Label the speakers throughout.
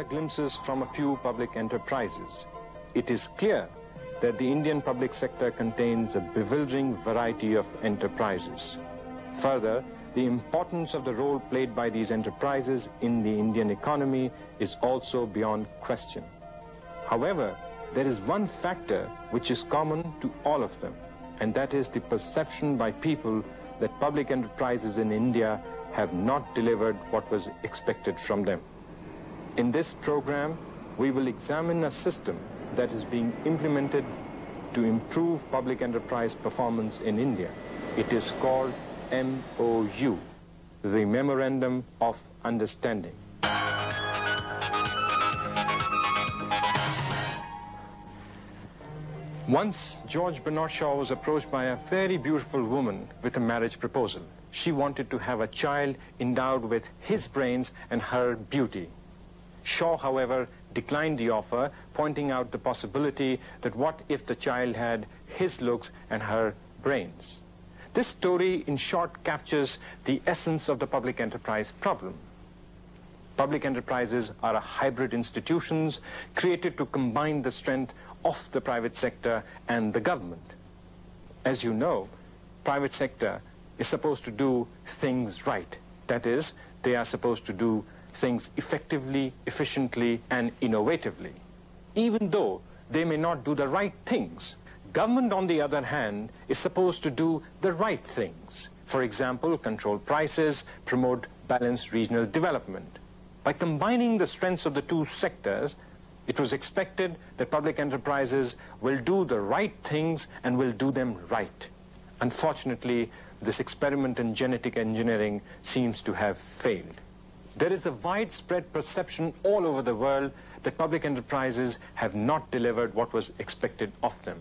Speaker 1: glimpses from a few public enterprises. It is clear that the Indian public sector contains a bewildering variety of enterprises. Further, the importance of the role played by these enterprises in the Indian economy is also beyond question. However, there is one factor which is common to all of them, and that is the perception by people that public enterprises in India have not delivered what was expected from them. In this program, we will examine a system that is being implemented to improve public enterprise performance in India. It is called MOU, the Memorandum of Understanding. Once, George Bernard Shaw was approached by a very beautiful woman with a marriage proposal. She wanted to have a child endowed with his brains and her beauty. Shaw, however, declined the offer, pointing out the possibility that what if the child had his looks and her brains? This story, in short, captures the essence of the public enterprise problem. Public enterprises are hybrid institutions created to combine the strength of the private sector and the government. As you know, private sector is supposed to do things right. That is, they are supposed to do things effectively, efficiently, and innovatively. Even though they may not do the right things, government, on the other hand, is supposed to do the right things. For example, control prices, promote balanced regional development. By combining the strengths of the two sectors, it was expected that public enterprises will do the right things and will do them right. Unfortunately, this experiment in genetic engineering seems to have failed. There is a widespread perception all over the world that public enterprises have not delivered what was expected of them.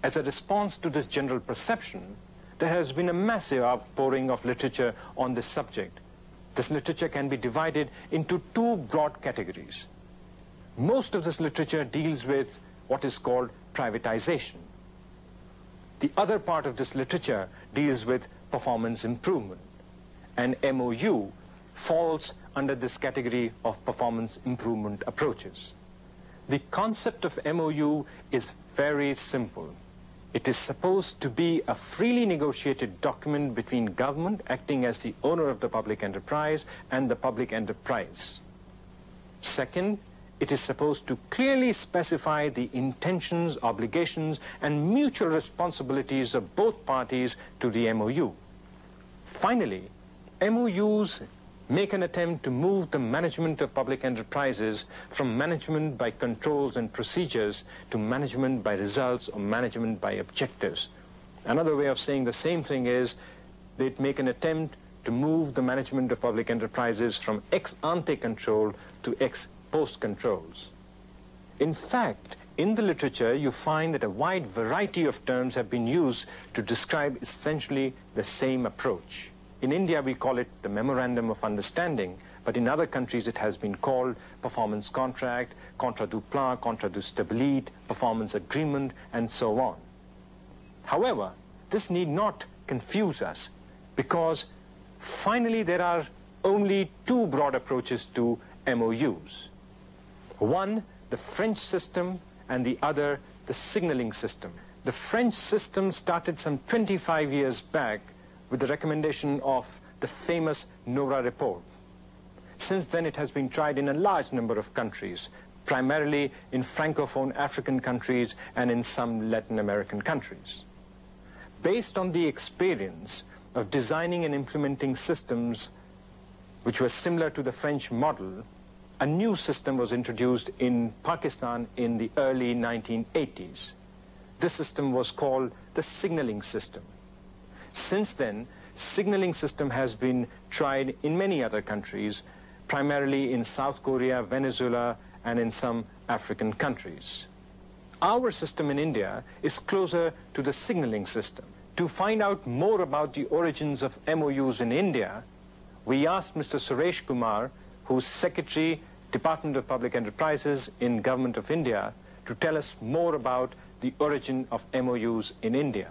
Speaker 1: As a response to this general perception, there has been a massive outpouring of literature on this subject. This literature can be divided into two broad categories. Most of this literature deals with what is called privatization. The other part of this literature deals with performance improvement, and MOU falls under this category of performance improvement approaches. The concept of MOU is very simple. It is supposed to be a freely negotiated document between government, acting as the owner of the public enterprise, and the public enterprise. Second, it is supposed to clearly specify the intentions, obligations, and mutual responsibilities of both parties to the MOU. Finally, MOUs make an attempt to move the management of public enterprises from management by controls and procedures to management by results or management by objectives. Another way of saying the same thing is they make an attempt to move the management of public enterprises from ex-ante control to ex-post controls. In fact, in the literature, you find that a wide variety of terms have been used to describe essentially the same approach. In India, we call it the Memorandum of Understanding, but in other countries it has been called performance contract, contrat du plan, contrat de stabilité, performance agreement, and so on. However, this need not confuse us, because finally there are only two broad approaches to MOUs. One, the French system, and the other, the signaling system. The French system started some 25 years back with the recommendation of the famous Nora report. Since then, it has been tried in a large number of countries, primarily in Francophone African countries and in some Latin American countries. Based on the experience of designing and implementing systems which were similar to the French model, a new system was introduced in Pakistan in the early 1980s. This system was called the signaling system. Since then, signaling system has been tried in many other countries, primarily in South Korea, Venezuela, and in some African countries. Our system in India is closer to the signaling system. To find out more about the origins of MOUs in India, we asked Mr. Suresh Kumar, who's Secretary, Department of Public Enterprises in Government of India, to tell us more about the origin of MOUs in India.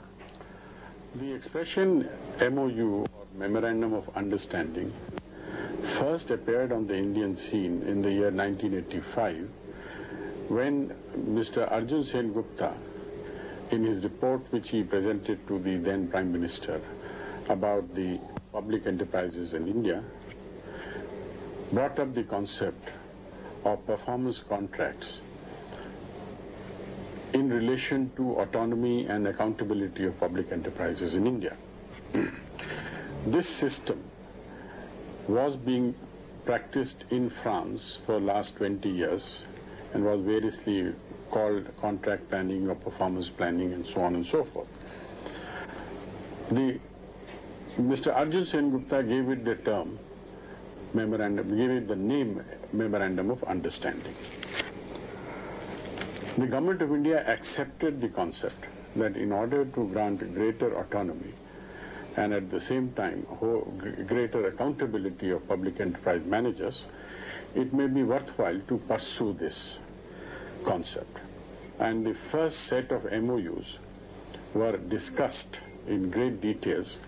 Speaker 2: The expression MOU, or Memorandum of Understanding, first appeared on the Indian scene in the year 1985 when Mr. Arjun Sen Gupta, in his report which he presented to the then Prime Minister about the public enterprises in India, brought up the concept of performance contracts in relation to autonomy and accountability of public enterprises in India. This system was being practiced in France for the last 20 years and was variously called contract planning or performance planning and so on and so forth. Mr. Arjun Sen Gupta gave it the term memorandum, gave it the name Memorandum of Understanding. The Government of India accepted the concept that in order to grant greater autonomy and at the same time greater accountability of public enterprise managers, it may be worthwhile to pursue this concept. And the first set of MOUs were discussed in great details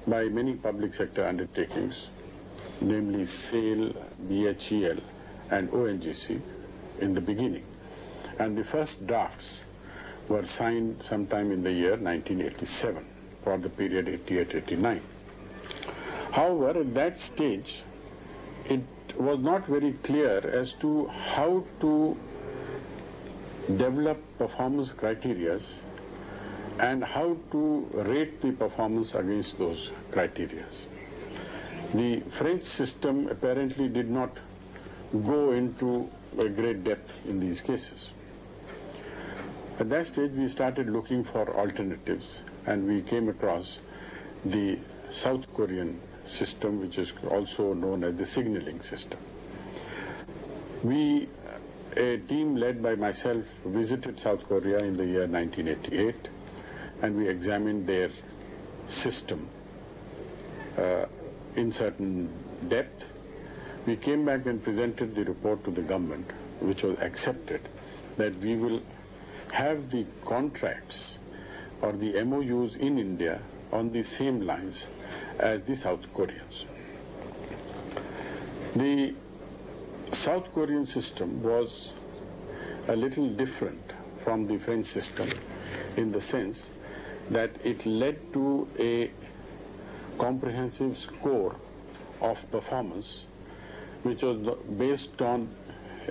Speaker 2: by many public sector undertakings, namely SAIL, BHEL and ONGC in the beginning. And the first drafts were signed sometime in the year 1987 for the period 88-89. However, at that stage, it was not very clear as to how to develop performance criteria and how to rate the performance against those criteria. The French system apparently did not go into a great depth in these cases. At that stage, we started looking for alternatives, and we came across the South Korean system, which is also known as the signaling system. A team led by myself visited South Korea in the year 1988, and we examined their system in certain depth. We came back and presented the report to the government, which was accepted, that we will have the contracts or the MOUs in India on the same lines as the South Koreans. The South Korean system was a little different from the French system in the sense that it led to a comprehensive score of performance which was based on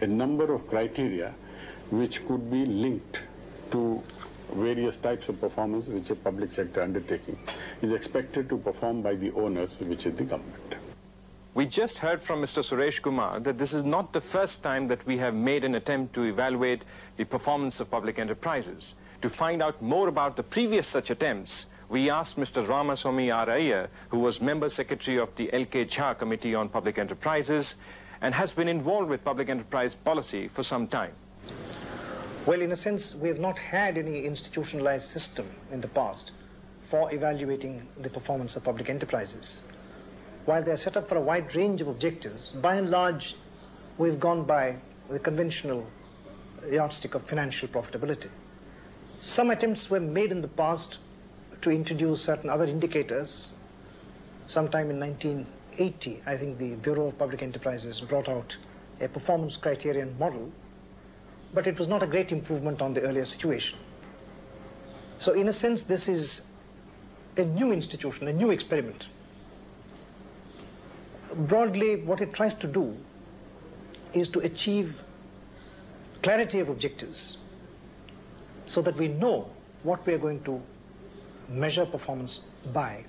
Speaker 2: a number of criteria which could be linked to various types of performance which a public sector undertaking is expected to perform by the owners, which is the government.
Speaker 1: We just heard from Mr. Suresh Kumar that this is not the first time that we have made an attempt to evaluate the performance of public enterprises. To find out more about the previous such attempts, we asked Mr. Ramaswamy R. Iyer, who was Member Secretary of the L.K. Jha Committee on Public Enterprises and has been involved with public enterprise policy for some time.
Speaker 3: Well, in a sense, we have not had any institutionalized system in the past for evaluating the performance of public enterprises. While they are set up for a wide range of objectives, by and large, we've gone by the conventional yardstick of financial profitability. Some attempts were made in the past to introduce certain other indicators. Sometime in 1980, I think the Bureau of Public Enterprises brought out a performance criterion model, but it was not a great improvement on the earlier situation. So in a sense, this is a new institution, a new experiment. Broadly, what it tries to do is to achieve clarity of objectives so that we know what we are going to measure performance by.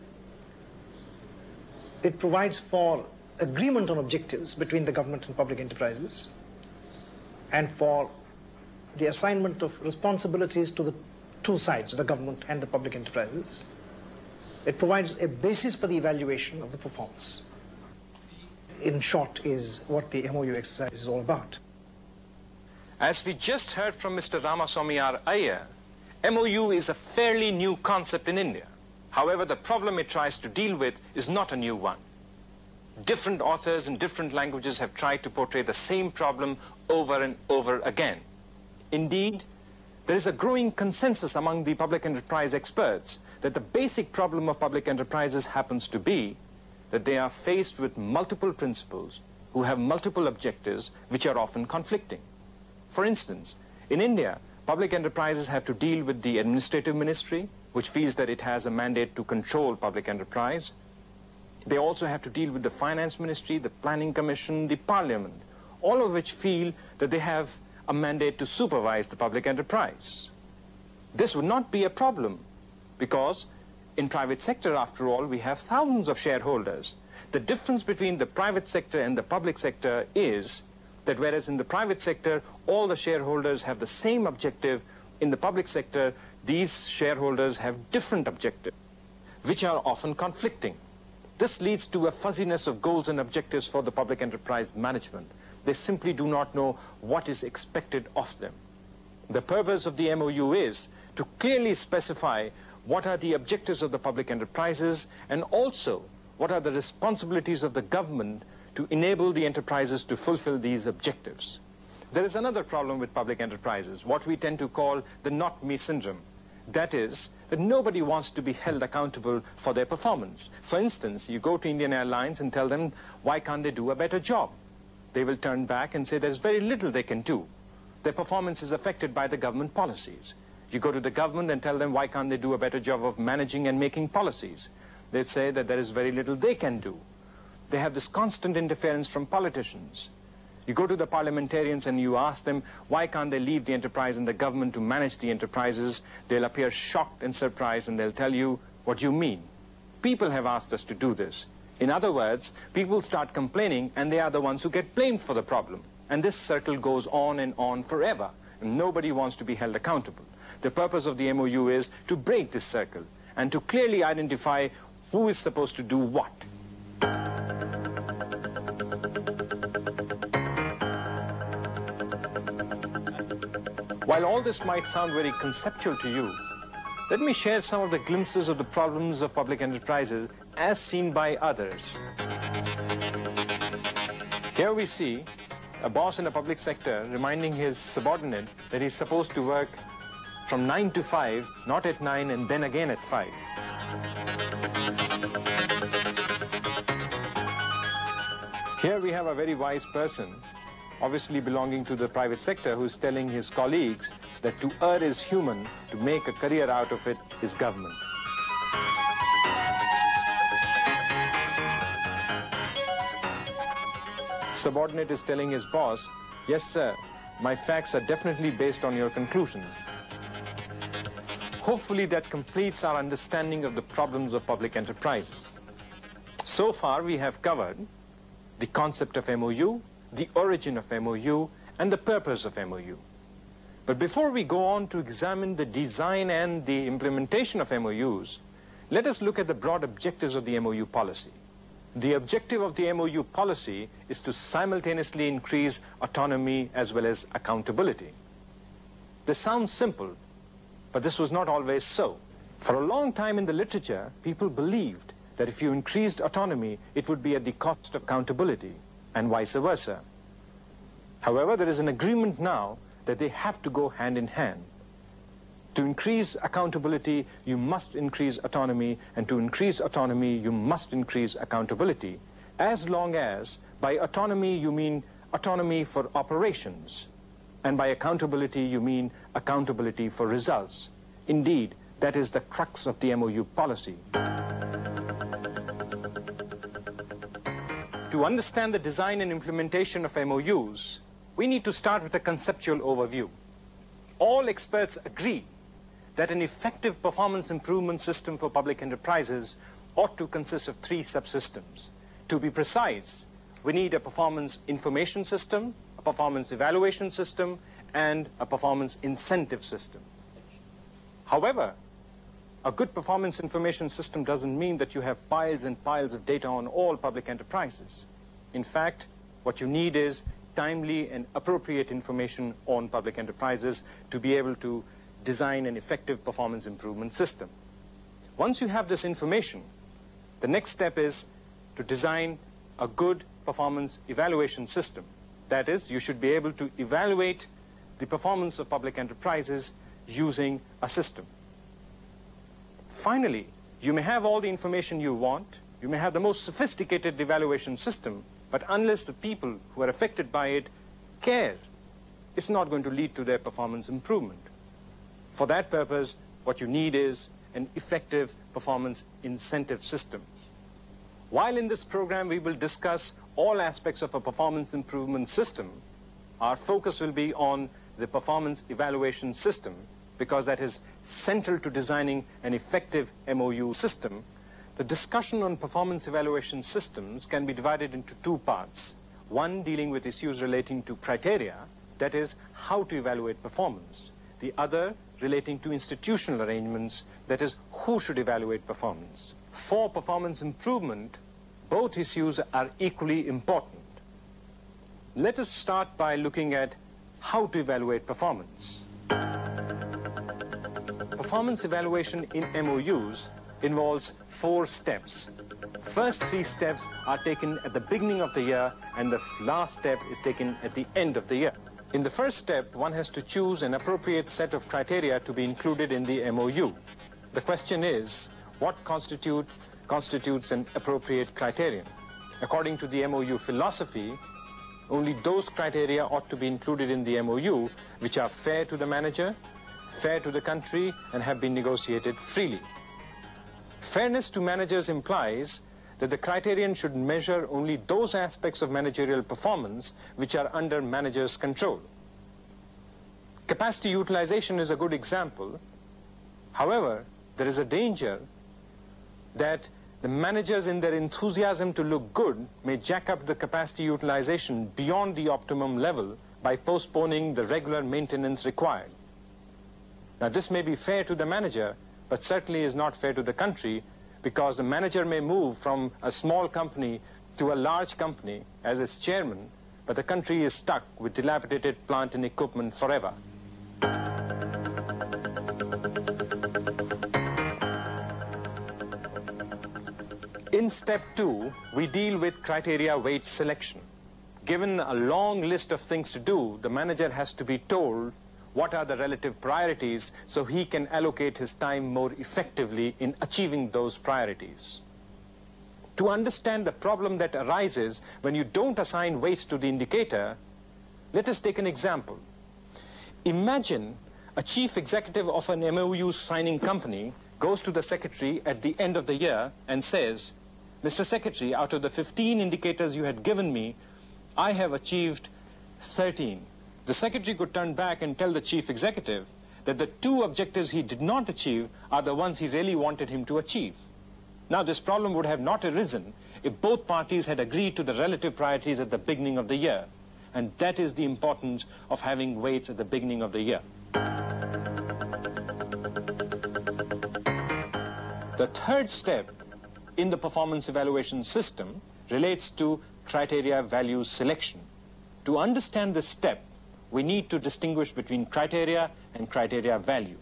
Speaker 3: It provides for agreement on objectives between the government and public enterprises and for the assignment of responsibilities to the two sides, the government and the public enterprises. It provides a basis for the evaluation of the performance. In short, is what the MOU exercise is all about.
Speaker 1: As we just heard from Mr. Ramaswamy R. Iyer, MOU is a fairly new concept in India. However, the problem it tries to deal with is not a new one. Different authors in different languages have tried to portray the same problem over and over again. Indeed, there is a growing consensus among the public enterprise experts that the basic problem of public enterprises happens to be that they are faced with multiple principals who have multiple objectives which are often conflicting. For instance, in India, public enterprises have to deal with the administrative ministry, which feels that it has a mandate to control public enterprise. They also have to deal with the finance ministry, the planning commission, the parliament, all of which feel that they have a mandate to supervise the public enterprise. This would not be a problem because in private sector, after all, we have thousands of shareholders. The difference between the private sector and the public sector is that whereas in the private sector, all the shareholders have the same objective, in the public sector, these shareholders have different objectives, which are often conflicting. This leads to a fuzziness of goals and objectives for the public enterprise management. They simply do not know what is expected of them. The purpose of the MOU is to clearly specify what are the objectives of the public enterprises and also what are the responsibilities of the government to enable the enterprises to fulfill these objectives. There is another problem with public enterprises, what we tend to call the not me syndrome. That is, that nobody wants to be held accountable for their performance. For instance, you go to Indian Airlines and tell them, why can't they do a better job? They will turn back and say there's very little they can do. Their performance is affected by the government policies. You go to the government and tell them, why can't they do a better job of managing and making policies? They say that there is very little they can do. They have this constant interference from politicians. You go to the parliamentarians and you ask them, why can't they leave the enterprise and the government to manage the enterprises? They'll appear shocked and surprised and they'll tell you, what do you mean? People have asked us to do this. In other words, people start complaining and they are the ones who get blamed for the problem. And this circle goes on and on forever. And nobody wants to be held accountable. The purpose of the MOU is to break this circle and to clearly identify who is supposed to do what. While all this might sound very conceptual to you, let me share some of the glimpses of the problems of public enterprises as seen by others. Here we see a boss in a public sector reminding his subordinate that he's supposed to work from 9 to 5, not at 9 and then again at 5. Here we have a very wise person, obviously belonging to the private sector, who's telling his colleagues that to err is human, to make a career out of it is government. Subordinate is telling his boss, yes sir, my facts are definitely based on your conclusions. Hopefully that completes our understanding of the problems of public enterprises. So far we have covered the concept of MOU, the origin of MOU, and the purpose of MOU. But before we go on to examine the design and the implementation of MOUs, let us look at the broad objectives of the MOU policy. The objective of the MOU policy is to simultaneously increase autonomy as well as accountability. This sounds simple, but this was not always so. For a long time in the literature, people believed that if you increased autonomy, it would be at the cost of accountability, and vice versa. However, there is an agreement now that they have to go hand in hand. To increase accountability, you must increase autonomy, and to increase autonomy, you must increase accountability, as long as by autonomy you mean autonomy for operations, and by accountability you mean accountability for results. Indeed, that is the crux of the MOU policy. To understand the design and implementation of MOUs, we need to start with a conceptual overview. All experts agree that an effective performance improvement system for public enterprises ought to consist of 3 subsystems. To be precise, we need a performance information system, a performance evaluation system, and a performance incentive system. However, a good performance information system doesn't mean that you have piles and piles of data on all public enterprises. In fact, what you need is timely and appropriate information on public enterprises to be able to design an effective performance improvement system. Once you have this information, the next step is to design a good performance evaluation system. That is, you should be able to evaluate the performance of public enterprises using a system. Finally, you may have all the information you want, You may have the most sophisticated evaluation system, but unless the people who are affected by it care, it's not going to lead to their performance improvement. For that purpose, what you need is an effective performance incentive system. While in this program we will discuss all aspects of a performance improvement system, our focus will be on the performance evaluation system, because that is central to designing an effective MOU system. The discussion on performance evaluation systems can be divided into two parts. One dealing with issues relating to criteria, that is, how to evaluate performance. The other relating to institutional arrangements, that is, who should evaluate performance. For performance improvement, both issues are equally important. Let us start by looking at how to evaluate performance. Performance evaluation in MOUs involves 4 steps. First 3 steps are taken at the beginning of the year, and the last step is taken at the end of the year. In the first step, one has to choose an appropriate set of criteria to be included in the MOU. The question is, what constitutes an appropriate criterion? According to the MOU philosophy, only those criteria ought to be included in the MOU which are fair to the manager, fair to the country, and have been negotiated freely. Fairness to managers implies that the criterion should measure only those aspects of managerial performance which are under managers' control. Capacity utilization is a good example. However, there is a danger that the managers, in their enthusiasm to look good, may jack up the capacity utilization beyond the optimum level by postponing the regular maintenance required. Now, this may be fair to the manager, but certainly is not fair to the country, because the manager may move from a small company to a large company as its chairman, but the country is stuck with dilapidated plant and equipment forever. In step 2, we deal with criteria weight selection. Given a long list of things to do, the manager has to be told what are the relative priorities so he can allocate his time more effectively in achieving those priorities. To understand the problem that arises when you don't assign weights to the indicator, let us take an example. Imagine a chief executive of an MOU signing company goes to the secretary at the end of the year and says, "Mr. Secretary, out of the 15 indicators you had given me, I have achieved 13. The secretary could turn back and tell the chief executive that the 2 objectives he did not achieve are the ones he really wanted him to achieve. Now, this problem would have not arisen if both parties had agreed to the relative priorities at the beginning of the year. And that is the importance of having weights at the beginning of the year. The third step in the performance evaluation system relates to criteria value selection. To understand this step, we need to distinguish between criteria and criteria value.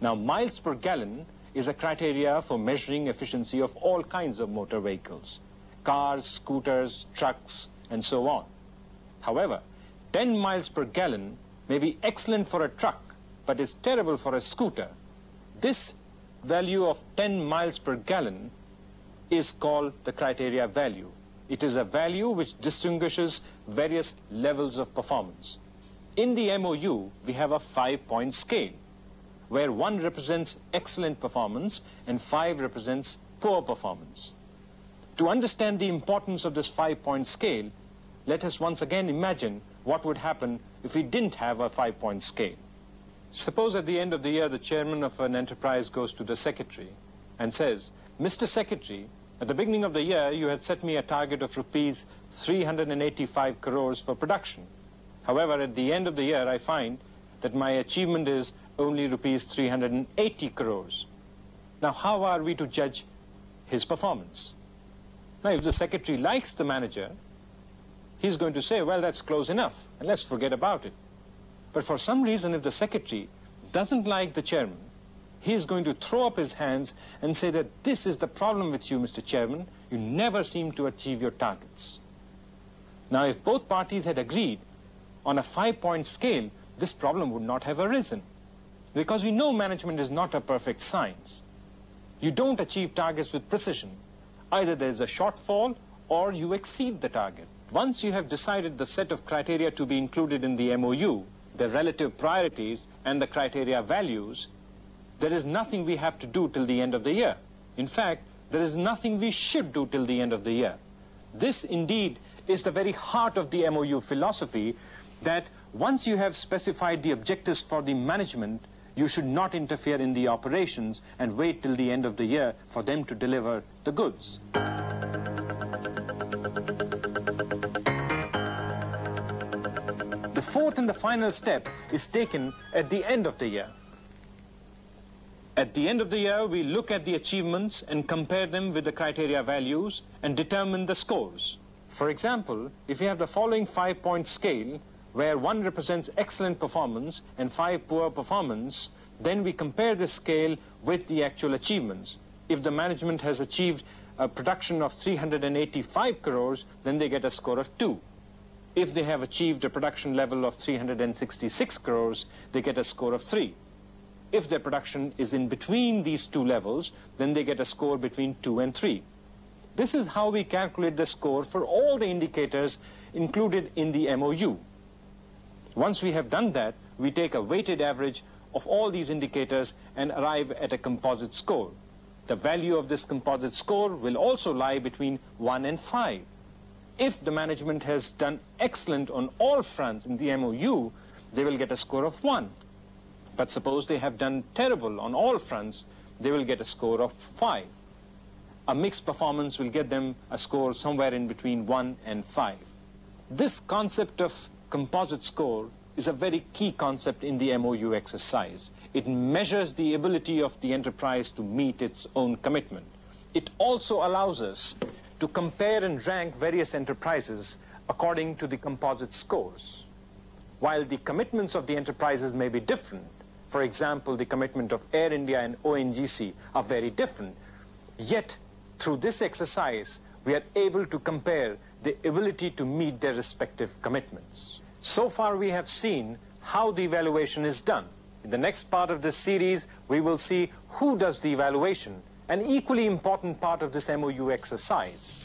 Speaker 1: Now, miles per gallon is a criteria for measuring efficiency of all kinds of motor vehicles, cars, scooters, trucks, and so on. However, 10 miles per gallon may be excellent for a truck, but is terrible for a scooter. This value of 10 miles per gallon is called the criteria value. It is a value which distinguishes various levels of performance. In the MOU, we have a 5-point scale, where 1 represents excellent performance and 5 represents poor performance. To understand the importance of this 5-point scale, let us once again imagine what would happen if we didn't have a 5-point scale. Suppose at the end of the year, the chairman of an enterprise goes to the secretary and says, "Mr. Secretary, at the beginning of the year, you had set me a target of rupees 385 crores for production. However, at the end of the year, I find that my achievement is only rupees 380 crores. Now, how are we to judge his performance?" Now, if the secretary likes the manager, he's going to say, "Well, that's close enough, and let's forget about it." But for some reason, if the secretary doesn't like the chairman, he is going to throw up his hands and say that this is the problem with you, Mr. Chairman. You never seem to achieve your targets. Now, if both parties had agreed on a 5-point scale, this problem would not have arisen, because we know management is not a perfect science. You don't achieve targets with precision. Either there is a shortfall or you exceed the target. Once you have decided the set of criteria to be included in the MOU, the relative priorities and the criteria values, there is nothing we have to do till the end of the year. In fact, there is nothing we should do till the end of the year. This indeed is the very heart of the MOU philosophy, that once you have specified the objectives for the management, you should not interfere in the operations and wait till the end of the year for them to deliver the goods. The fourth and the final step is taken at the end of the year. At the end of the year, we look at the achievements and compare them with the criteria values and determine the scores. For example, if you have the following 5-point scale, where 1 represents excellent performance and 5 poor performance, then we compare this scale with the actual achievements. If the management has achieved a production of 385 crores, then they get a score of 2. If they have achieved a production level of 366 crores, they get a score of 3. If their production is in between these two levels, then they get a score between 2 and 3. This is how we calculate the score for all the indicators included in the MOU. Once we have done that, we take a weighted average of all these indicators and arrive at a composite score. The value of this composite score will also lie between 1 and 5. If the management has done excellent on all fronts in the MOU, they will get a score of 1. But suppose they have done terrible on all fronts, they will get a score of 5. A mixed performance will get them a score somewhere in between 1 and 5. This concept of composite score is a very key concept in the MOU exercise. It measures the ability of the enterprise to meet its own commitment. It also allows us to compare and rank various enterprises according to the composite scores. While the commitments of the enterprises may be different, for example, the commitment of Air India and ONGC are very different, yet through this exercise, we are able to compare the ability to meet their respective commitments. So far, we have seen how the evaluation is done. In the next part of this series, we will see who does the evaluation, an equally important part of this MOU exercise.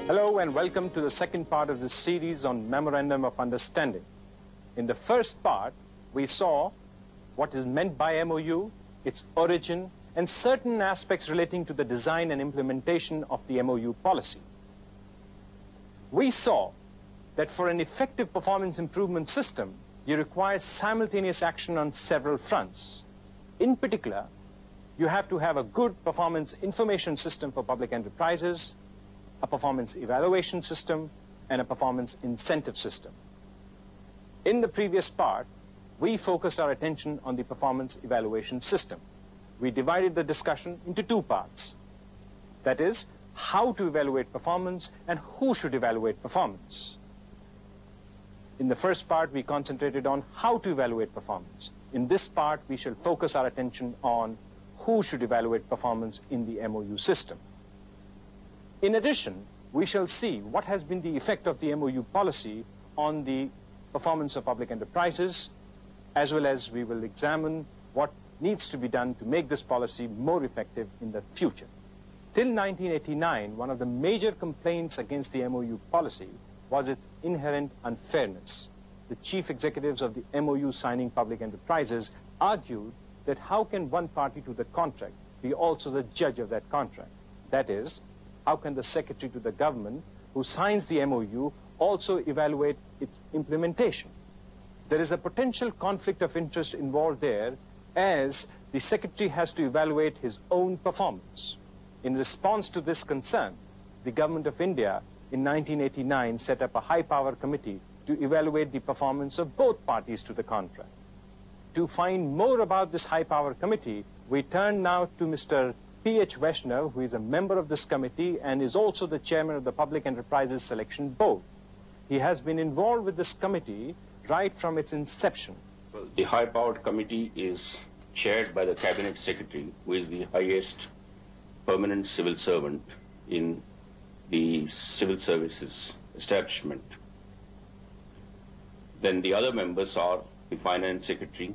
Speaker 1: Hello and welcome to the second part of this series on Memorandum of Understanding. In the first part, we saw what is meant by MOU, its origin, and certain aspects relating to the design and implementation of the MOU policy. We saw that for an effective performance improvement system, you require simultaneous action on several fronts. In particular, you have to have a good performance information system for public enterprises, a performance evaluation system, and a performance incentive system. In the previous part, we focused our attention on the performance evaluation system. We divided the discussion into two parts. That is, how to evaluate performance and who should evaluate performance. In the first part, we concentrated on how to evaluate performance. In this part, we shall focus our attention on who should evaluate performance in the MOU system. In addition, we shall see what has been the effect of the MOU policy on the performance of public enterprises, as well as we will examine what needs to be done to make this policy more effective in the future. Till 1989, one of the major complaints against the MOU policy was its inherent unfairness. The chief executives of the MOU signing public enterprises argued that how can one party to the contract be also the judge of that contract? That is, how can the secretary to the government who signs the MOU also evaluate its implementation? There is a potential conflict of interest involved there, as the secretary has to evaluate his own performance. In response to this concern, the government of India in 1989 set up a high-power committee to evaluate the performance of both parties to the contract. To find more about this high-power committee, we turn now to Mr. P.H. Vaishnav, who is a member of this committee and is also the chairman of the Public Enterprises Selection Board. He has been involved with this committee right from its inception.
Speaker 4: Well, the high-powered committee is chaired by the Cabinet Secretary, who is the highest permanent civil servant in the civil services establishment. Then the other members are the Finance Secretary,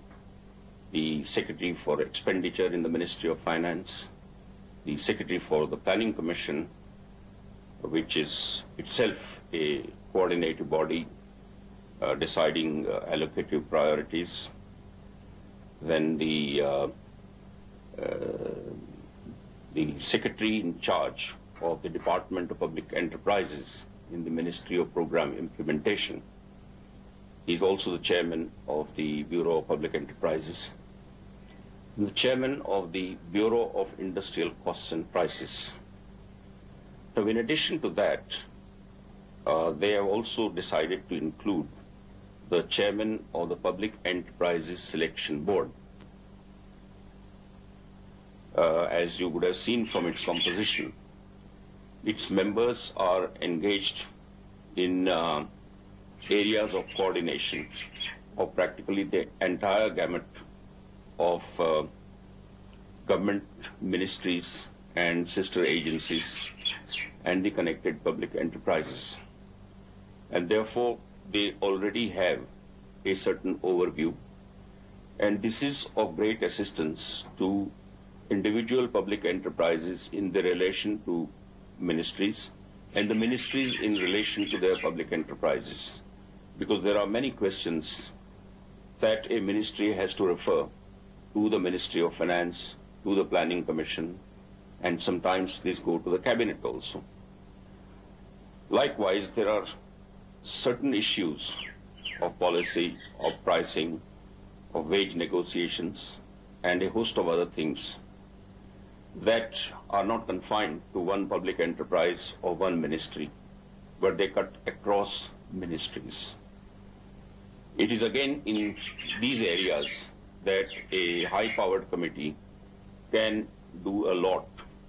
Speaker 4: the Secretary for Expenditure in the Ministry of Finance, the Secretary for the Planning Commission, which is itself a coordinating body deciding allocative priorities. Then the Secretary in charge of the Department of Public Enterprises in the Ministry of Program Implementation. He's also the chairman of the Bureau of Public Enterprises, and the chairman of the Bureau of Industrial Costs and Prices. Now, in addition to that, they have also decided to include the chairman of the Public Enterprises Selection Board. As you would have seen from its composition, its members are engaged in areas of coordination of practically the entire gamut of government ministries and sister agencies and the connected public enterprises. And therefore, they already have a certain overview, and this is of great assistance to individual public enterprises in their relation to ministries and the ministries in relation to their public enterprises, because there are many questions that a ministry has to refer to the Ministry of Finance, to the Planning Commission, and sometimes these go to the Cabinet also. Likewise, there are certain issues of policy, of pricing, of wage negotiations, and a host of other things that are not confined to one public enterprise or one ministry, but they cut across ministries. It is again in these areas that a high-powered committee can do a lot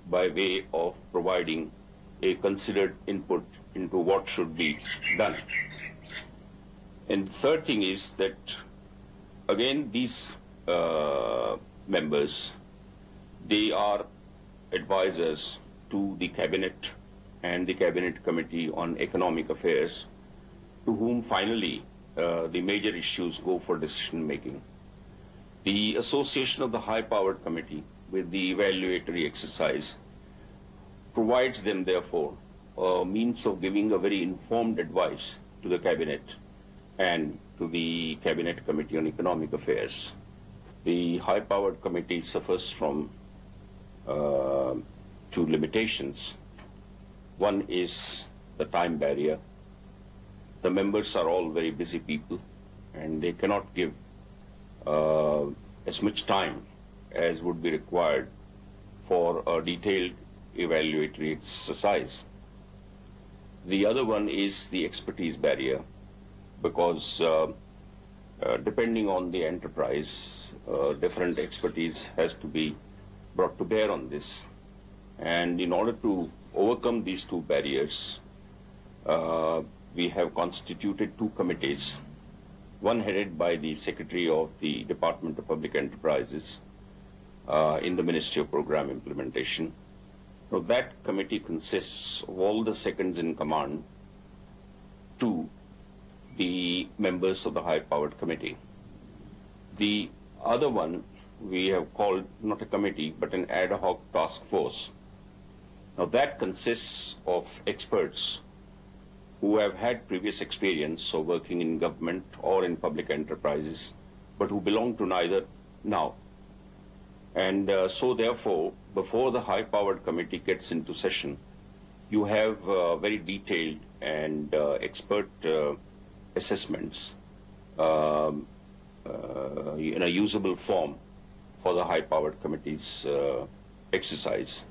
Speaker 4: by way of providing a considered input into what should be done. And the third thing is that, again, these members, they are advisors to the Cabinet and the Cabinet Committee on Economic Affairs, to whom finally the major issues go for decision making. The association of the high-powered committee with the evaluatory exercise provides them, therefore, a means of giving a very informed advice to the Cabinet and to the Cabinet Committee on Economic Affairs. The high-powered committee suffers from two limitations. One is the time barrier. The members are all very busy people, and they cannot give as much time as would be required for a detailed evaluatory exercise. The other one is the expertise barrier, because depending on the enterprise, different expertise has to be brought to bear on this. And in order to overcome these two barriers, we have constituted two committees, one headed by the Secretary of the Department of Public Enterprises in the Ministry of Program Implementation. Now, that committee consists of all the seconds in command to the members of the high-powered committee. The other one we have called not a committee but an ad hoc task force. Now, that consists of experts who have had previous experience of working in government or in public enterprises, but who belong to neither now. And so therefore, before the high-powered committee gets into session, you have very detailed and expert assessments in a usable form for the high-powered committee's exercise.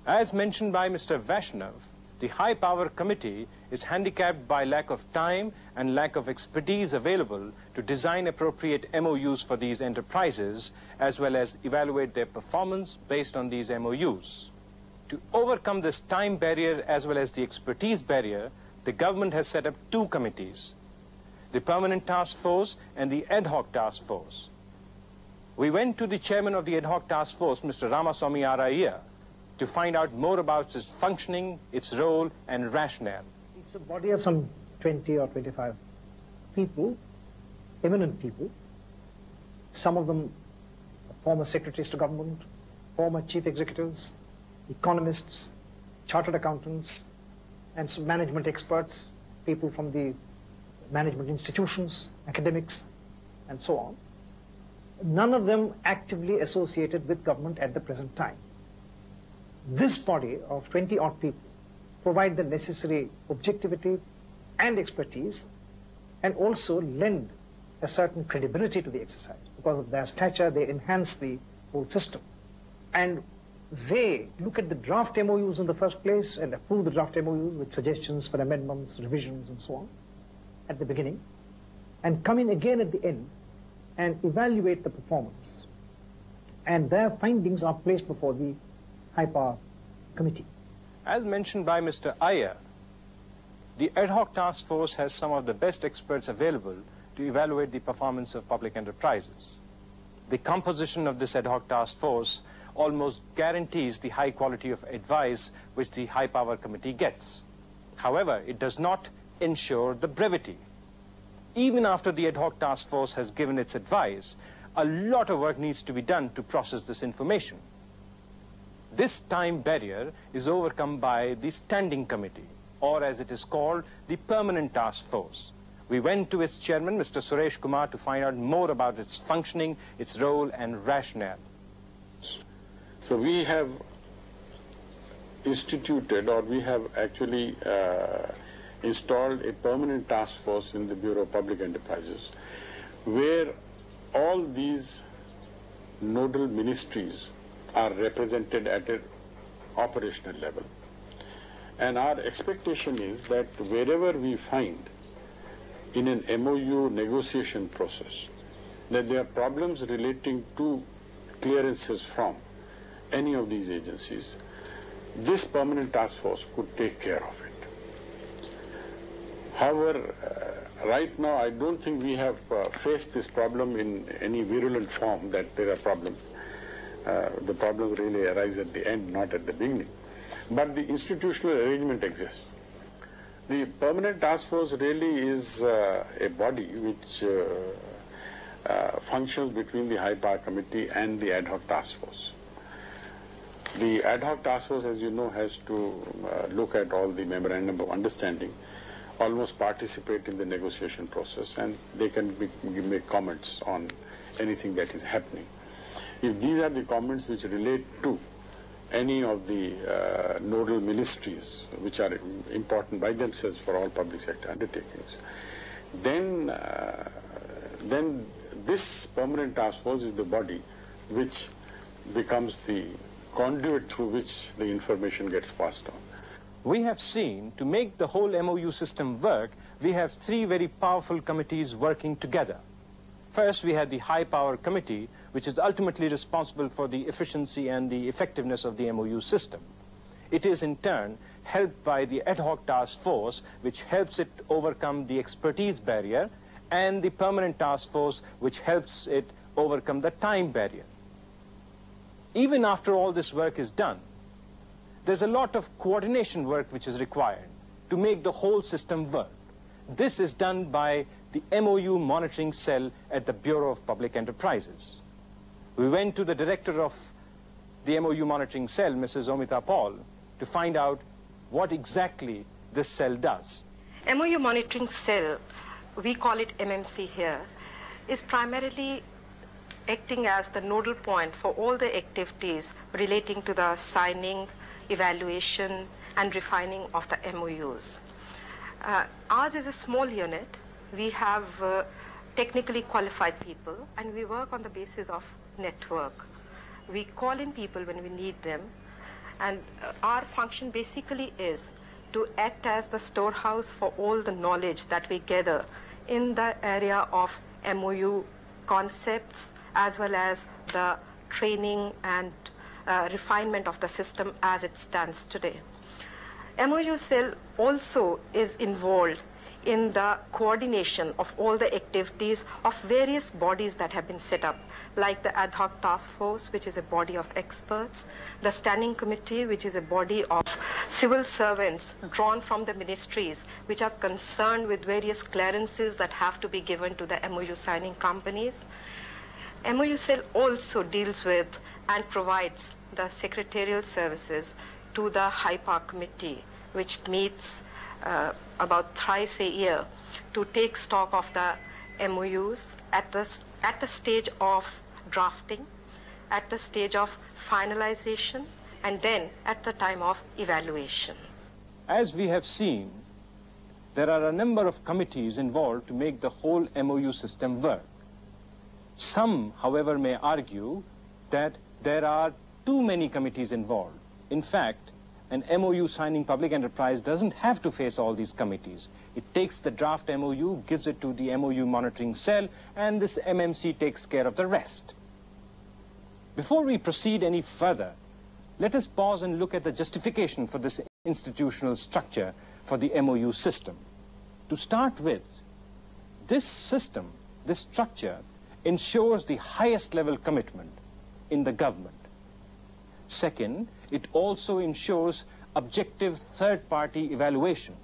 Speaker 1: As mentioned by Mr. Vaishnav, the high-power committee is handicapped by lack of time and lack of expertise available to design appropriate MOUs for these enterprises, as well as evaluate their performance based on these MOUs. To overcome this time barrier as well as the expertise barrier, the government has set up two committees, the Permanent Task Force and the Ad Hoc Task Force. We went to the chairman of the Ad Hoc Task Force, Mr. Ramaswamy Araiya, to find out more about its functioning, its role, and rationale.
Speaker 3: It's a body of some 20 or 25 people, eminent people, some of them former secretaries to government, former chief executives, economists, chartered accountants, and some management experts, people from the management institutions, academics, and so on. None of them actively associated with government at the present time. This body of 20-odd people provide the necessary objectivity and expertise, and also lend a certain credibility to the exercise. Because of their stature, they enhance the whole system. And they look at the draft MOUs in the first place and approve the draft MOUs with suggestions for amendments, revisions, and so on at the beginning, and come in again at the end and evaluate the performance. And their findings are placed before the high-power committee.
Speaker 1: As mentioned by Mr. Iyer, the Ad Hoc Task Force has some of the best experts available to evaluate the performance of public enterprises. The composition of this Ad Hoc Task Force almost guarantees the high quality of advice which the high-power committee gets. However, it does not ensure the brevity. Even after the Ad Hoc Task Force has given its advice, a lot of work needs to be done to process this information. This time barrier is overcome by the Standing Committee, or as it is called, the Permanent Task Force. We went to its chairman, Mr. Suresh Kumar, to find out more about its functioning, its role, and rationale.
Speaker 2: So we have instituted, or we have actually installed a permanent task force in the Bureau of Public Enterprises, where all these nodal ministries are represented at an operational level. And our expectation is that wherever we find in an MOU negotiation process that there are problems relating to clearances from any of these agencies, this permanent task force could take care of it. However, right now I don't think we have faced this problem in any virulent form that there are problems. The problems really arise at the end, not at the beginning. But the institutional arrangement exists. The permanent task force really is a body which functions between the high power committee and the ad hoc task force. The ad hoc task force, as you know, has to look at all the memorandum of understanding, almost participate in the negotiation process, and they can make comments on anything that is happening. If these are the comments which relate to any of the nodal ministries, which are important by themselves for all public sector undertakings, then this permanent task force is the body which becomes the conduit through which the information gets passed on.
Speaker 1: We have seen, to make the whole MOU system work, we have three very powerful committees working together. First, we had the High Power Committee, which is ultimately responsible for the efficiency and the effectiveness of the MOU system. It is, in turn, helped by the ad hoc task force, which helps it overcome the expertise barrier, and the permanent task force, which helps it overcome the time barrier. Even after all this work is done, there's a lot of coordination work which is required to make the whole system work. This is done by the MOU Monitoring Cell at the Bureau of Public Enterprises. We went to the director of the MOU Monitoring Cell, Mrs. Omita Paul, to find out what exactly this cell does.
Speaker 5: MOU Monitoring Cell, we call it MMC here, is primarily acting as the nodal point for all the activities relating to the signing, evaluation, and refining of the MOUs. Ours is a small unit. We have technically qualified people, and we work on the basis of network. We call in people when we need them, and our function basically is to act as the storehouse for all the knowledge that we gather in the area of MOU concepts, as well as the training and refinement of the system as it stands today. MOU cell also is involved in the coordination of all the activities of various bodies that have been set up, like the ad hoc task force, which is a body of experts, the standing committee, which is a body of civil servants drawn from the ministries, which are concerned with various clearances that have to be given to the MOU signing companies. MOU cell also deals with and provides the secretarial services to the High Power Committee, which meets about thrice a year to take stock of the MOUs at the stage of drafting, at the stage of finalization, and then at the time of evaluation.
Speaker 1: As we have seen, there are a number of committees involved to make the whole MOU system work. Some, however, may argue that there are too many committees involved. In fact, an MOU signing public enterprise doesn't have to face all these committees. It takes the draft MOU, gives it to the MOU monitoring cell, and this MMC takes care of the rest. Before we proceed any further, let us pause and look at the justification for this institutional structure for the MOU system. To start with, this system, this structure, ensures the highest level commitment in the government. Second, it also ensures objective third-party evaluation.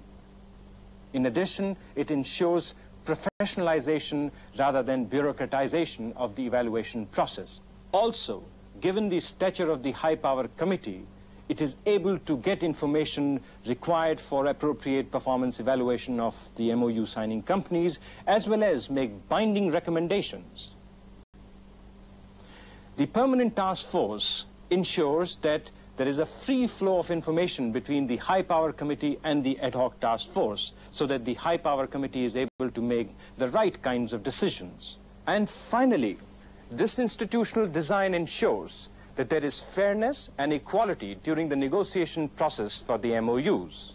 Speaker 1: In addition, it ensures professionalization rather than bureaucratization of the evaluation process. Also, given the stature of the High Power Committee, it is able to get information required for appropriate performance evaluation of the MOU signing companies, as well as make binding recommendations. The Permanent Task Force ensures that there is a free flow of information between the High Power Committee and the Ad hoc Task Force, so that the High Power Committee is able to make the right kinds of decisions. And finally, this institutional design ensures that there is fairness and equality during the negotiation process for the MOUs.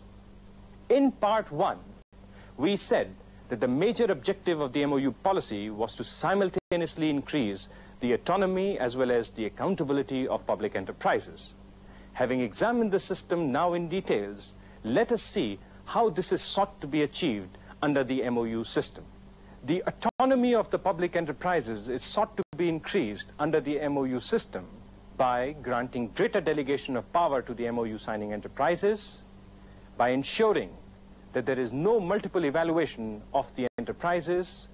Speaker 1: In Part 1, we said that the major objective of the MOU policy was to simultaneously increase the autonomy as well as the accountability of public enterprises. Having examined the system now in details, let us see how this is sought to be achieved under the MOU system. The autonomy of the public enterprises is sought to be increased under the MOU system by granting greater delegation of power to the MOU signing enterprises, by ensuring that there is no multiple evaluation of the enterprises,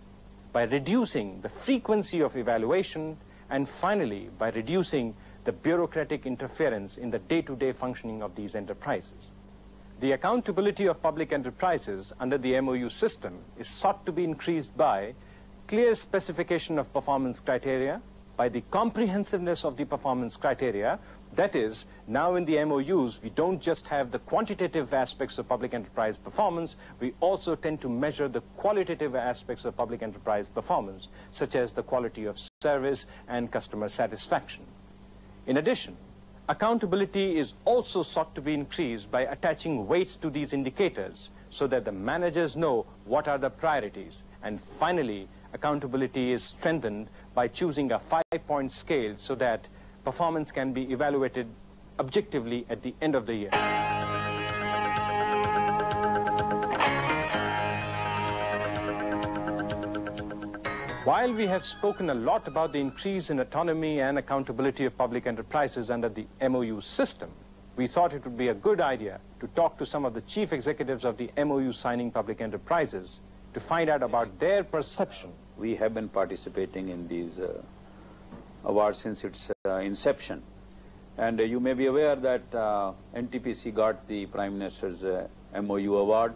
Speaker 1: by reducing the frequency of evaluation, and finally, by reducing the bureaucratic interference in the day-to-day functioning of these enterprises. The accountability of public enterprises under the MOU system is sought to be increased by clear specification of performance criteria, by the comprehensiveness of the performance criteria. That is, now in the MOUs, we don't just have the quantitative aspects of public enterprise performance, we also tend to measure the qualitative aspects of public enterprise performance, such as the quality of service and customer satisfaction. In addition, accountability is also sought to be increased by attaching weights to these indicators so that the managers know what are the priorities. And finally, accountability is strengthened by choosing a 5-point scale so that performance can be evaluated objectively at the end of the year. While we have spoken a lot about the increase in autonomy and accountability of public enterprises under the MOU system, we thought it would be a good idea to talk to some of the chief executives of the MOU signing public enterprises to find out about their perception.
Speaker 6: We have been participating in these awards since its inception. And you may be aware that NTPC got the Prime Minister's MOU award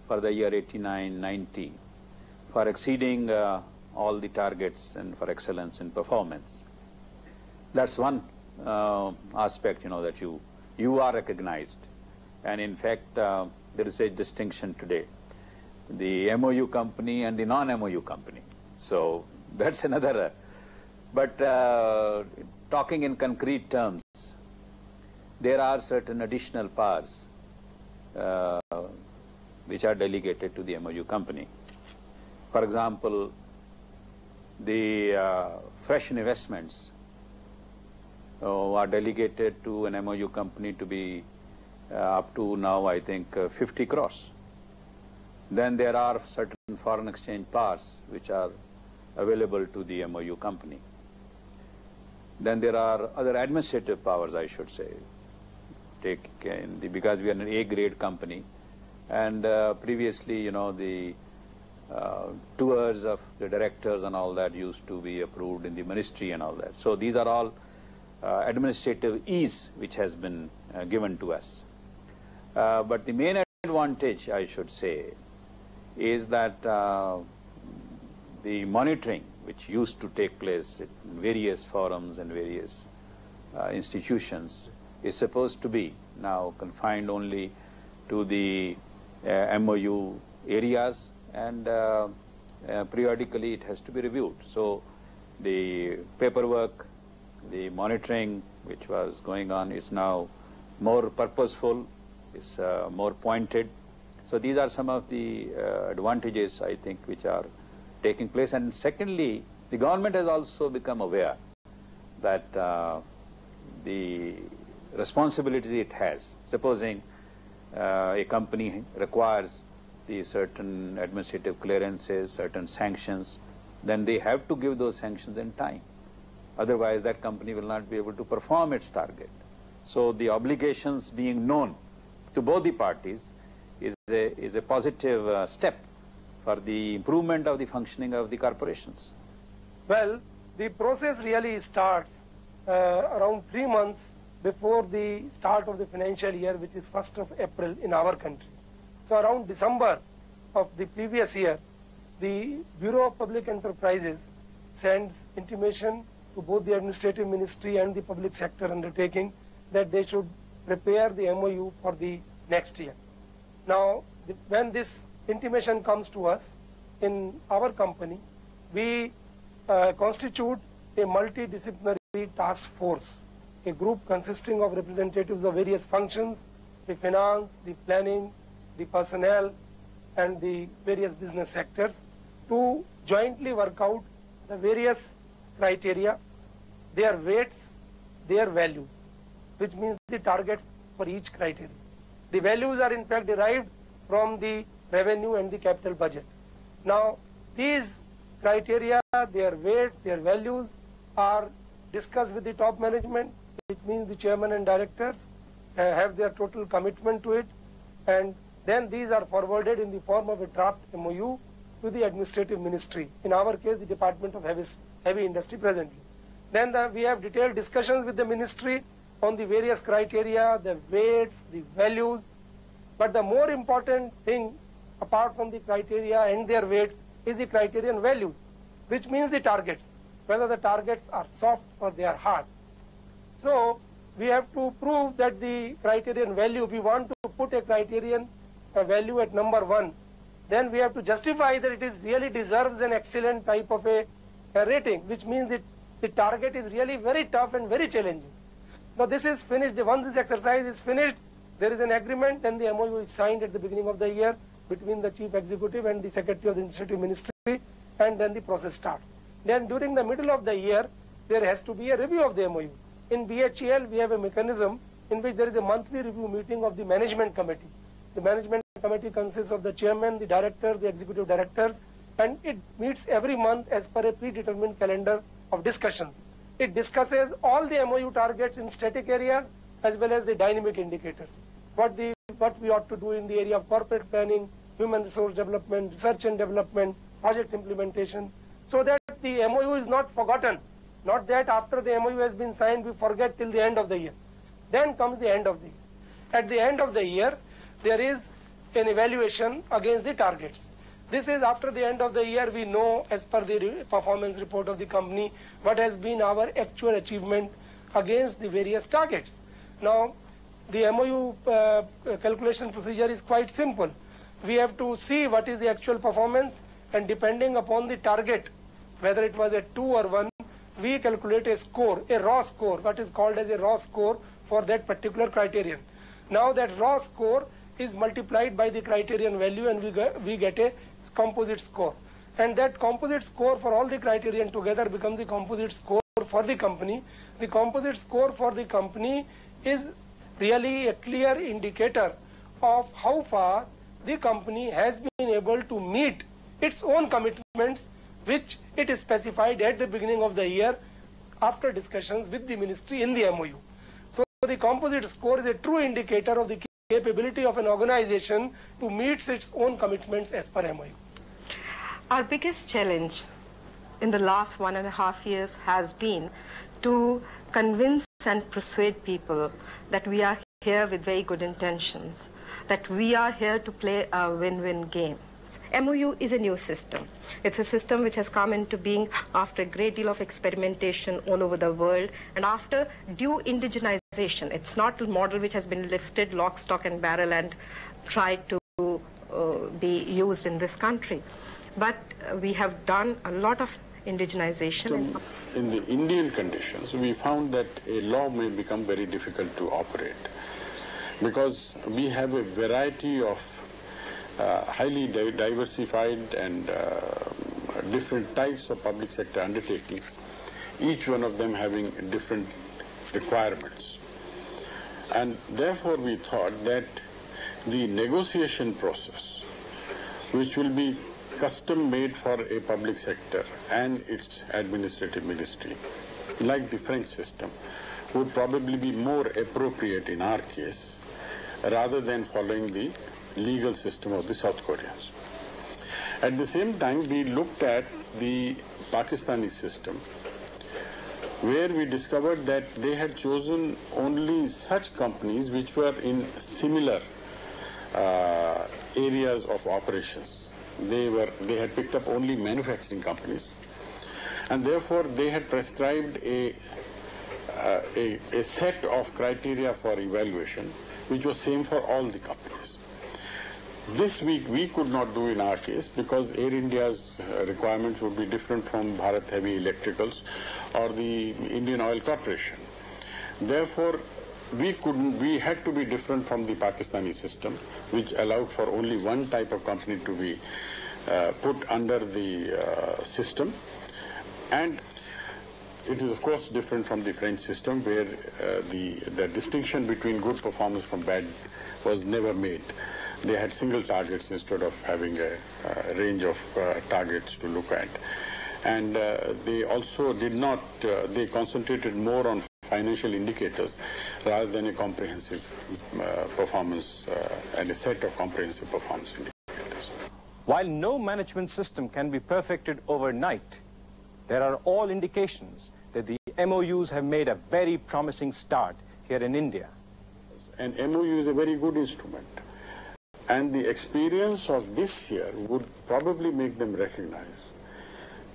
Speaker 6: for the year 89-90 for exceeding all the targets and for excellence in performance. That's one aspect, that you are recognized. And in fact, there is a distinction today, the MOU company and the non-MOU company. So that's another, but talking in concrete terms, there are certain additional powers which are delegated to the MOU company. For example, the fresh investments are delegated to an MOU company to be up to now, I think, 50 crores. Then there are certain foreign exchange powers which are available to the MOU company. Then there are other administrative powers, I should say, because we are an A-grade company, and previously, the tours of the directors and all that used to be approved in the ministry and all that. So these are all administrative ease which has been given to us. But the main advantage, I should say, is that the monitoring which used to take place in various forums and various institutions is supposed to be now confined only to the MOU areas, and periodically it has to be reviewed. So the paperwork, the monitoring which was going on is now more purposeful, is more pointed. So these are some of the advantages, I think, which are taking place. And secondly, the government has also become aware that the responsibility it has. Supposing a company requires the certain administrative clearances, certain sanctions, then they have to give those sanctions in time. Otherwise, that company will not be able to perform its target. So the obligations being known to both the parties is a positive step for the improvement of the functioning of the corporations.
Speaker 7: Well, the process really starts around 3 months before the start of the financial year, which is 1st of April in our country. So around December of the previous year, the Bureau of Public Enterprises sends intimation to both the administrative ministry and the public sector undertaking that they should prepare the MOU for the next year. Now, when this intimation comes to us in our company, we constitute a multidisciplinary task force, a group consisting of representatives of various functions, the finance, the planning, the personnel, and the various business sectors, to jointly work out the various criteria, their weights, their values, which means the targets for each criteria. The values are in fact derived from the revenue and the capital budget. Now, these criteria, their weight, their values are discussed with the top management, which means the chairman and directors have their total commitment to it, and then these are forwarded in the form of a draft MOU to the administrative ministry, in our case the Department of Heavy Industry presently. Then we have detailed discussions with the ministry on the various criteria, the weights, the values, but the more important thing apart from the criteria and their weights is the criterion values, which means the targets, whether the targets are soft or they are hard. So we have to prove that the criterion value, we want to put a criterion value at number 1, then we have to justify that it is really deserves an excellent type of a rating, which means that the target is really very tough and very challenging. Now this is finished. Once this exercise is finished, there is an agreement, then the MOU is signed at the beginning of the year between the chief executive and the secretary of the administrative ministry, and then the process starts. Then during the middle of the year, there has to be a review of the MOU. In BHEL, we have a mechanism in which there is a monthly review meeting of the management committee. The management committee consists of the chairman, the director, the executive directors, and it meets every month as per a predetermined calendar of discussions. It discusses all the MOU targets in static areas as well as the dynamic indicators. What we ought to do in the area of corporate planning, human resource development, research and development, project implementation, so that the MOU is not forgotten. Not that after the MOU has been signed, we forget till the end of the year. Then comes the end of the year. At the end of the year, there is an evaluation against the targets. This is after the end of the year, we know as per the performance report of the company, what has been our actual achievement against the various targets. Now, the MOU calculation procedure is quite simple. We have to see what is the actual performance, and depending upon the target, whether it was a 2 or 1, we calculate a score, a raw score, what is called as a raw score for that particular criterion. Now that raw score is multiplied by the criterion value, and we get a composite score. And that composite score for all the criterion together becomes the composite score for the company. The composite score for the company is really a clear indicator of how far the company has been able to meet its own commitments, which it is specified at the beginning of the year after discussions with the ministry in the MOU. So the composite score is a true indicator of the capability of an organization to meet its own commitments as per MOU.
Speaker 5: Our biggest challenge in the last 1.5 years has been to convince and persuade people that we are here with very good intentions, that we are here to play a win-win game. MOU is a new system. It's a system which has come into being after a great deal of experimentation all over the world and after due indigenization. It's not a model which has been lifted lock, stock and barrel and tried to be used in this country. But we have done a lot of indigenization.
Speaker 2: So in the Indian conditions, we found that a law may become very difficult to operate because we have a variety of highly diversified and different types of public sector undertakings, each one of them having different requirements. And therefore we thought that the negotiation process, which will be custom made for a public sector and its administrative ministry, like the French system, would probably be more appropriate in our case rather than following the legal system of the South Koreans. At the same time, we looked at the Pakistani system, where we discovered that they had chosen only such companies which were in similar areas of operations. They had picked up only manufacturing companies, and therefore they had prescribed a set of criteria for evaluation which was same for all the companies. This we could not do in our case because Air India's requirements would be different from Bharat Heavy Electricals or the Indian Oil Corporation. Therefore, we had to be different from the Pakistani system, which allowed for only one type of company to be put under the system. And it is, of course, different from the French system, where the distinction between good performance from bad was never made. They had single targets instead of having a range of targets to look at. And they also did not, they concentrated more on financial indicators rather than a comprehensive performance and a set of comprehensive performance indicators.
Speaker 1: While no management system can be perfected overnight, there are all indications that the MOUs have made a very promising start here in India.
Speaker 2: An MOU is a very good instrument. And the experience of this year would probably make them recognize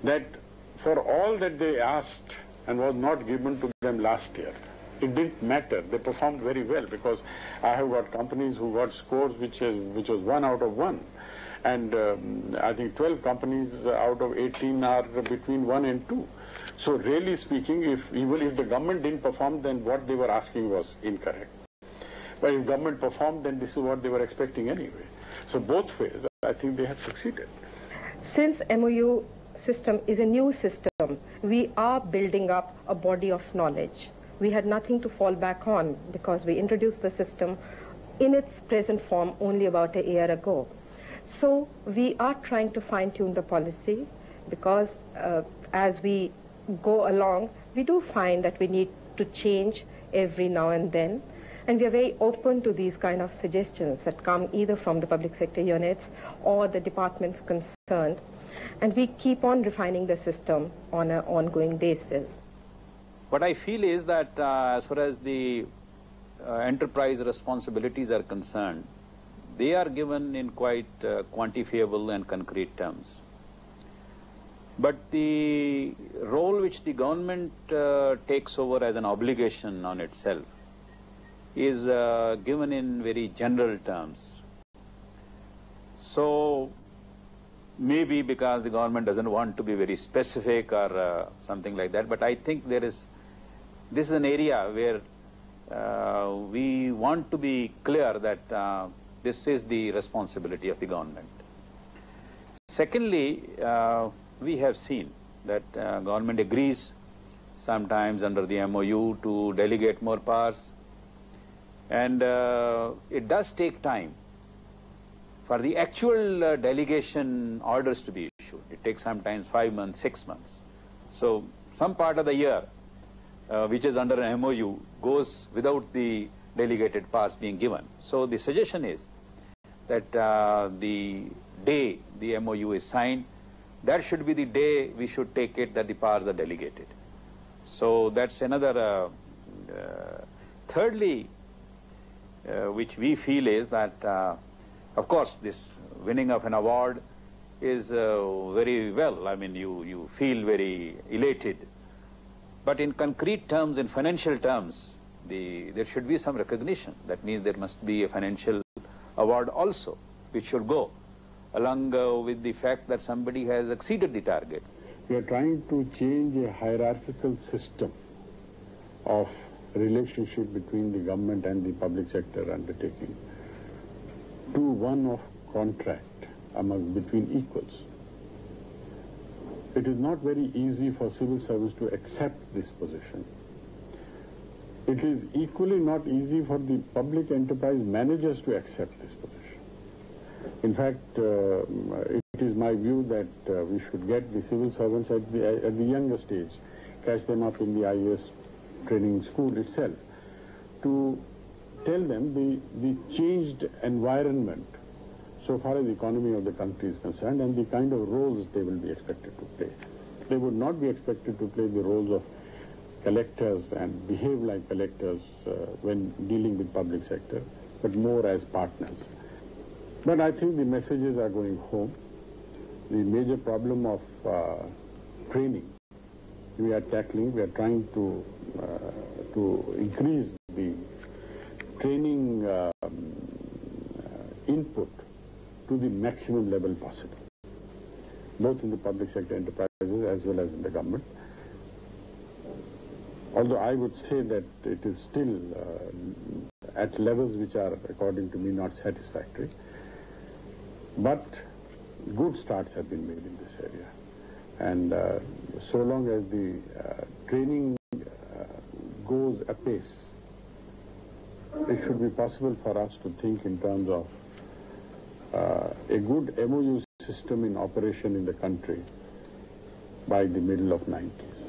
Speaker 2: that for all that they asked and was not given to them last year, it didn't matter. They performed very well, because I have got companies who got scores which was 1 out of 1. And I think 12 companies out of 18 are between 1 and 2. So really speaking, even if the government didn't perform, then what they were asking was incorrect. But if government performed, then this is what they were expecting anyway. So both ways, I think they have succeeded.
Speaker 5: Since MOU system is a new system, we are building up a body of knowledge. We had nothing to fall back on because we introduced the system in its present form only about a year ago. So we are trying to fine-tune the policy because as we go along, we do find that we need to change every now and then. And we are very open to these kind of suggestions that come either from the public sector units or the departments concerned. And we keep on refining the system on an ongoing basis.
Speaker 6: What I feel is that as far as the enterprise responsibilities are concerned, they are given in quite quantifiable and concrete terms. But the role which the government takes over as an obligation on itself is given in very general terms. So maybe because the government doesn't want to be very specific or something like that, but I think this is an area where we want to be clear that this is the responsibility of the government. Secondly, we have seen that government agrees sometimes under the MOU to delegate more powers, and it does take time for the actual delegation orders to be issued. It takes sometimes 5 months, 6 months. So some part of the year which is under an MOU goes without the delegated powers being given. So the suggestion is that the day the MOU is signed, that should be the day we should take it that the powers are delegated. So that's another. Thirdly, which we feel is that, of course, this winning of an award is very well. I mean, you feel very elated. But in concrete terms, in financial terms, there should be some recognition. That means there must be a financial award also, which should go along with the fact that somebody has exceeded the target.
Speaker 2: We are trying to change a hierarchical system of relationship between the government and the public sector undertaking to one of contract between equals. It is not very easy for civil service to accept this position. It is equally not easy for the public enterprise managers to accept this position. In fact, it is my view that we should get the civil servants at the younger stage, catch them up in the IAS training school itself, to tell them the changed environment so far as the economy of the country is concerned and the kind of roles they will be expected to play. They would not be expected to play the roles of collectors and behave like collectors when dealing with public sector, but more as partners. But I think the messages are going home. The major problem of training we are tackling, we are trying to increase the training input to the maximum level possible, both in the public sector enterprises as well as in the government. Although I would say that it is still at levels which are, according to me, not satisfactory. But good starts have been made in this area. And so long as the training goes apace, it should be possible for us to think in terms of a good MOU system in operation in the country by the middle of 90s.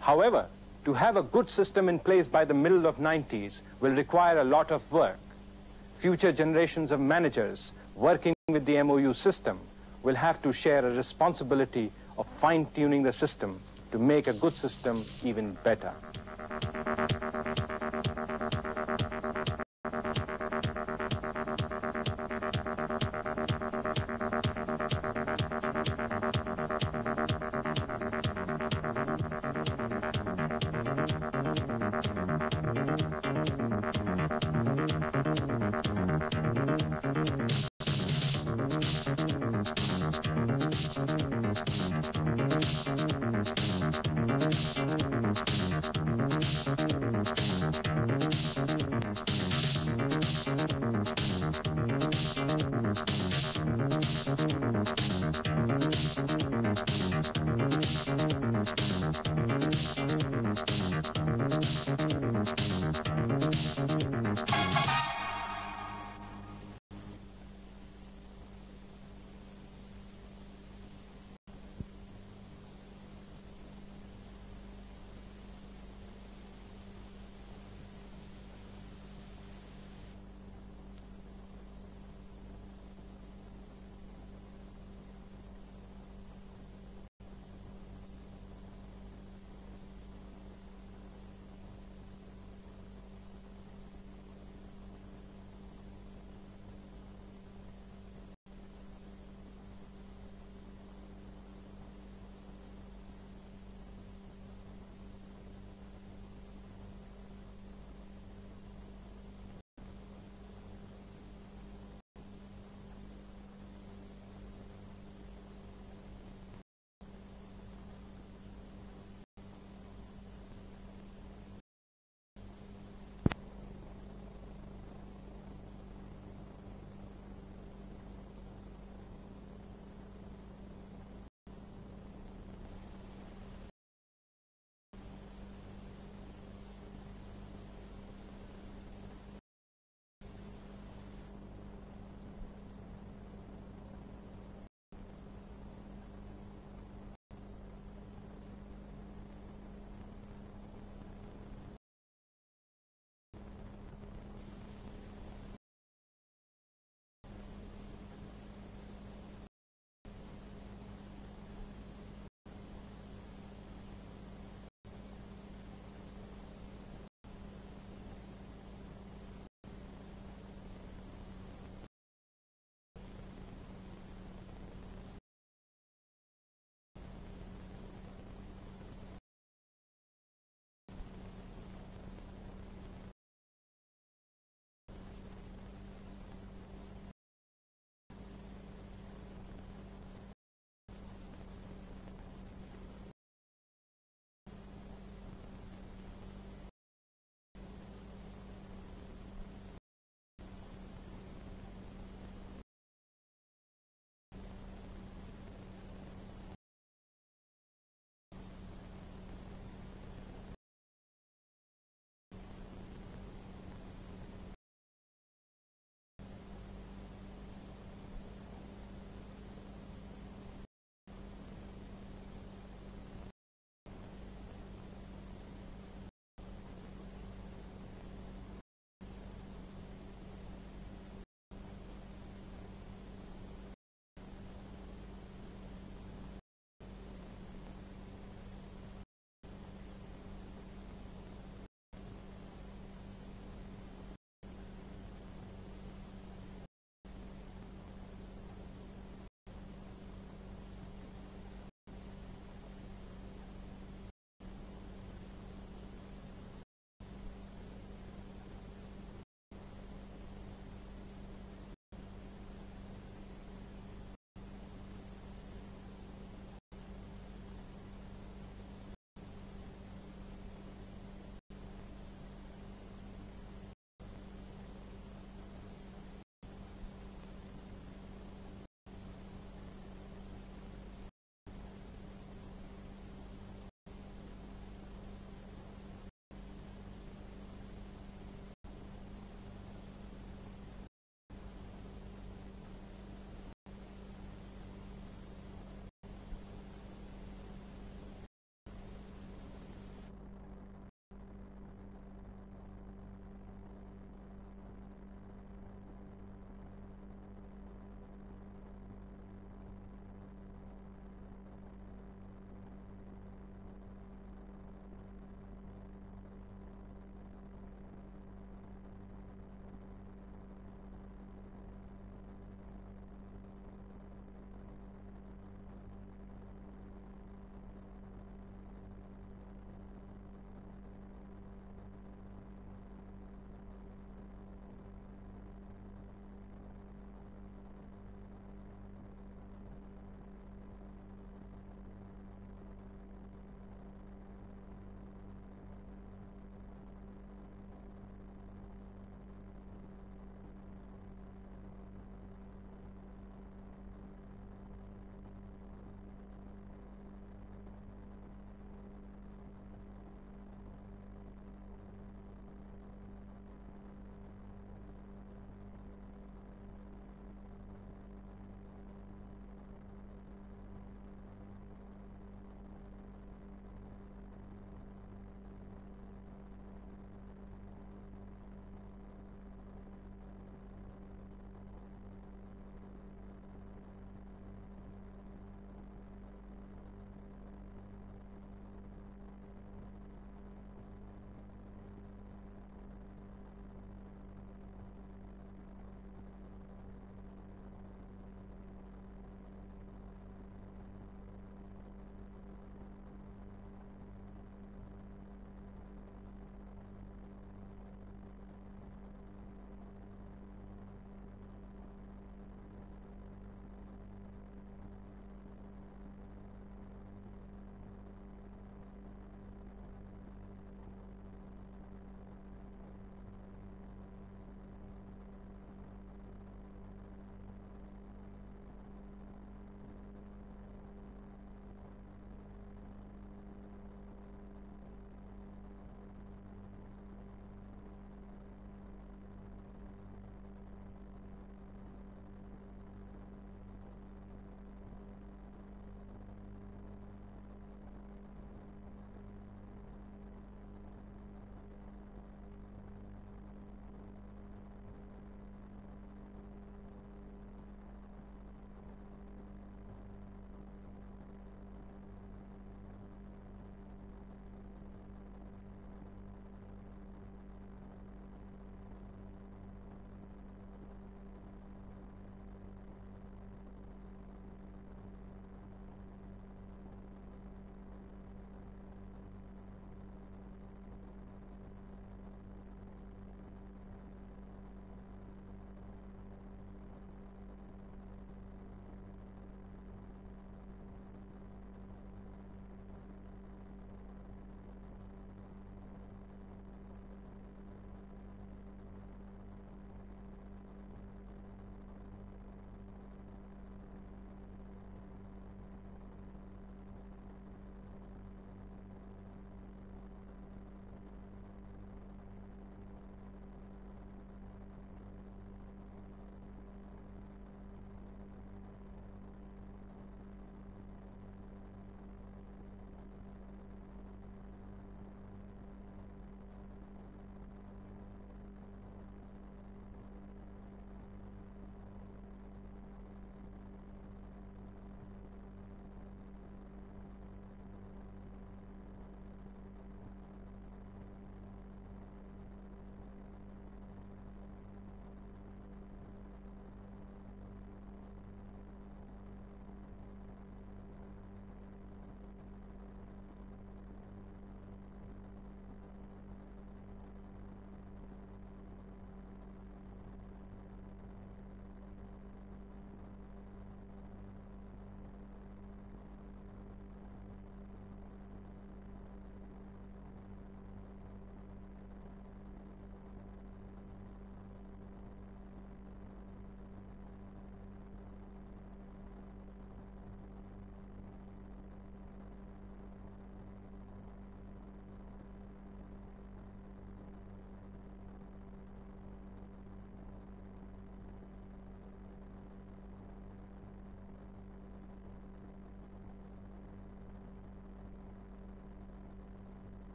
Speaker 1: However, to have a good system in place by the middle of 90s will require a lot of work. Future generations of managers working with the MOU system will have to share a responsibility of fine-tuning the system to make a good system even better.